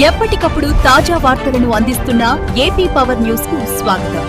ఎప్పటికప్పుడు తాజా వార్తలను అందిస్తున్న ఏపీ పవర్ న్యూస్ కు స్వాగతం.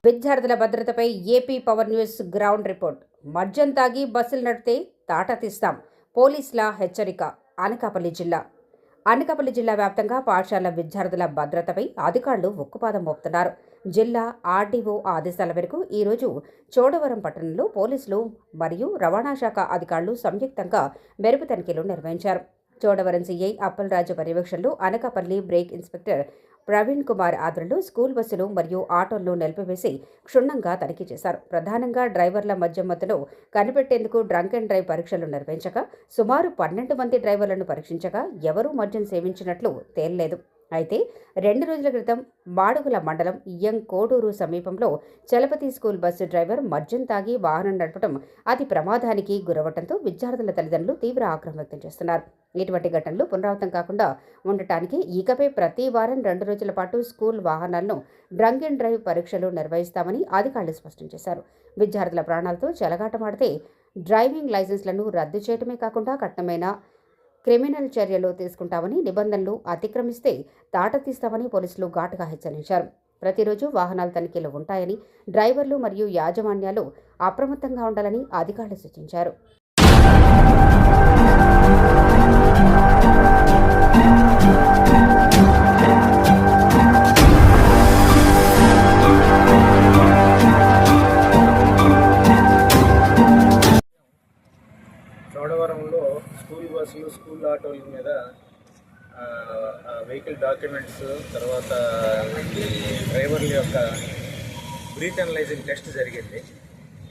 విద్యార్థుల భద్రతపై AP power news ground report. మద్యం తాగి బస్సులు నడిపితే తాట తీస్తాం, పోలీసుల హెచ్చరిక. అనకాపల్లి జిల్లా వ్యాప్తంగా పాఠశాల విద్యార్థుల భద్రతపై అధికారులు ఉక్కుపాదం మోపుతున్నారు. జిల్లా ఆర్డీఓ ఆదేశాల మేరకు ఈరోజు చోడవరం పట్టణంలో పోలీసులు మరియు రవాణా శాఖ అధికారులు సంయుక్తంగా మెరుపు తనిఖీలు నిర్వహించారు. చోడవరం సీఐ అప్పలరాజు పర్యవేక్షణలో అనకాపల్లి బ్రేక్ ఇన్స్పెక్టర్ ప్రవీణ్ కుమార్ ఆధ్వర్యంలో స్కూల్ బస్సులు మరియు ఆటోలను నిలిపివేసి క్షుణ్ణంగా తనిఖీ చేశారు. ప్రధానంగా డ్రైవర్ల మద్యం మత్తును కనిపెట్టేందుకు డ్రంక్ అండ్ డ్రైవ్ పరీక్షలు నిర్వహించగా సుమారు 12 మంది డ్రైవర్లను పరీక్షించగా ఎవరూ మద్యం సేవించినట్లు తేలలేదు. అయితే 2 రోజుల క్రితం మాడుగుల మండలం కోడూరు సమీపంలో చలపతి స్కూల్ బస్సు డ్రైవర్ మద్యం తాగి వాహనం నడపడం అతి ప్రమాదానికి గురవడంతో విద్యార్థుల తల్లిదండ్రులు తీవ్ర ఆగ్రహం వ్యక్తం చేస్తున్నారు. ఇటువంటి ఘటనలు పునరావృతం కాకుండా ఉండటానికి ఇకపై ప్రతి వారం 2 రోజుల పాటు స్కూల్ వాహనాలను డ్రంక్ అండ్ డ్రైవ్ పరీక్షలు నిర్వహిస్తామని అధికారులు స్పష్టం చేశారు. విద్యార్థుల ప్రాణాలతో చెలగాటమాడితే డ్రైవింగ్ లైసెన్స్లను రద్దు చేయడమే కాకుండా కఠినమైన క్రిమినల్ చర్యలు తీసుకుంటామని, నిబంధనలు అతిక్రమిస్తే తాట తీస్తామని పోలీసులు ఘాటుగా హెచ్చరించారు. ప్రతిరోజు వాహనాల తనిఖీలు ఉంటాయని, డ్రైవర్లు మరియు యాజమాన్యాలు అప్రమత్తంగా ఉండాలని అధికారులు సూచించారు. చోడవరంలో స్కూల్ బస్సులు, స్కూల్ ఆటోల మీద వెహికల్ డాక్యుమెంట్స్, తర్వాత డ్రైవర్ల యొక్క బ్రీత్ అనలైజింగ్ టెస్ట్ జరిగింది.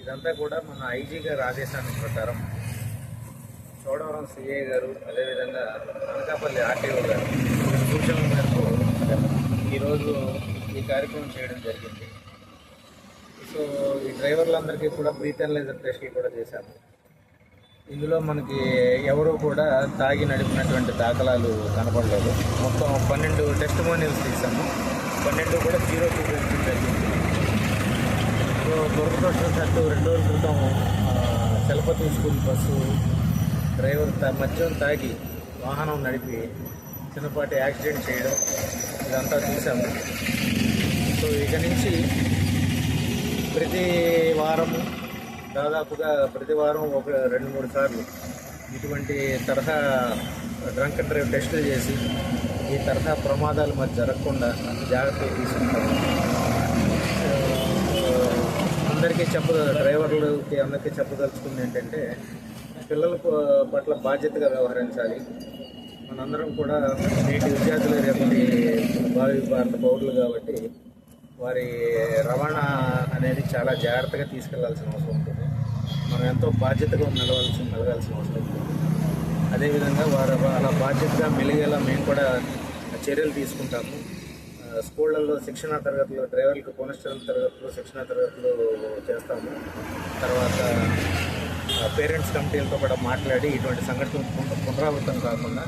ఇదంతా కూడా మన ఐజీ గారి ఆదేశాల ప్రకారం చోడవరం సిఐ గారు, అదేవిధంగా అనకాపల్లి ఆర్టీఓ గారు సూచనల మేరకు ఈరోజు ఈ కార్యక్రమం చేయడం జరిగింది. సో ఈ డ్రైవర్లందరికీ కూడా బ్రీత్ అనలైజర్ టెస్ట్లు కూడా చేశాము. ఇందులో మనకి ఎవరు కూడా తాగి నడిపినటువంటి దాఖలాలు కనపడలేదు. మొత్తం 12 టెస్టిమోనియల్స్ తీసాము. 12 కూడా 0 చూపించడం జరిగింది. సో దురదృష్టవశాత్తు 2 రోజుల క్రితం చలపతి స్కూల్ బస్సు డ్రైవర్ మద్యం తాగి వాహనం నడిపి చిన్నపాటి యాక్సిడెంట్ చేయడం ఇదంతా చూసాము. సో ఇక నుంచి ప్రతి వారం ఒక 2-3 సార్లు ఇటువంటి తరహా డ్రంక్ అండ్ డ్రైవ్ టెస్టులు చేసి ఈ తరహా ప్రమాదాలు మరి జరగకుండా జాగ్రత్తలు తీసుకుంటాము. డ్రైవర్లకి అందరికీ చెప్పదలుచుకుంది ఏంటంటే, పిల్లల పట్ల బాధ్యతగా వ్యవహరించాలి. మనందరం కూడా నేటి విద్యార్థులు రేపటి భావి భారత పౌరులు కాబట్టి వారి రవాణా అనేది చాలా జాగ్రత్తగా తీసుకెళ్లాల్సిన అవసరం ఉంటుంది. మనం ఎంతో బాధ్యతగా మెలగాల్సిన అవసరం ఉంటుంది. అదేవిధంగా వారు అలా బాధ్యతగా మెలిగేలా మేము కూడా చర్యలు తీసుకుంటాము. స్కూళ్ళల్లో శిక్షణా తరగతులు, డ్రైవర్లకు కానిస్టేబుల్ తరగతులు, శిక్షణా తరగతులు చేస్తాము. తర్వాత పేరెంట్స్ కమిటీలతో కూడా మాట్లాడి ఇటువంటి సంఘటనలు పునరావృతం కాకుండా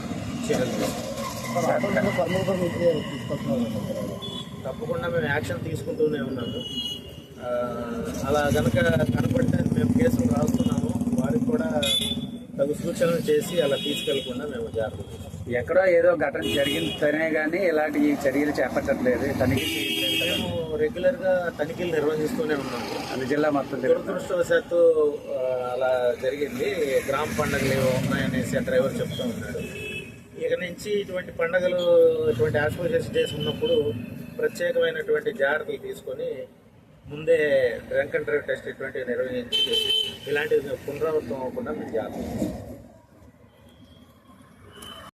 చర్యలు తప్పకుండా మేము యాక్షన్ తీసుకుంటూనే ఉన్నాము. అలా కనుక కనపడితే మేము కేసులు రాస్తున్నాము. వారికి కూడా తగు సూచనలు చేసి అలా తీసుకెళ్లకుండా మేము జాగ్రత్త. ఎక్కడో ఏదో ఘటన జరిగితేనే కానీ ఇలాంటి చర్యలు చేపట్టట్లేదు. తనిఖీ మేము రెగ్యులర్గా తనిఖీలు నిర్వహిస్తూనే ఉన్నాము. అది జిల్లా మొత్తం. దురదృష్టవశాత్తు అలా జరిగింది. గ్రామ పండుగలు ఉన్నాయనేసి డ్రైవర్ చెప్తూ ఉన్నాడు. ఇక నుంచి ఇటువంటి పండుగలు, ఇటువంటి ఆస్పిషియస్ డేస్ ఉన్నప్పుడు ప్రత్యేకమైనటువంటి జాగ్రత్తలు తీసుకొని ముందే డ్రంక్ అండ్ డ్రైవ్ టెస్ట్ ఇటువంటివి నిర్వహించి ఇలాంటివి పునరావృతం అవ్వకుండా మేము జాగ్రత్త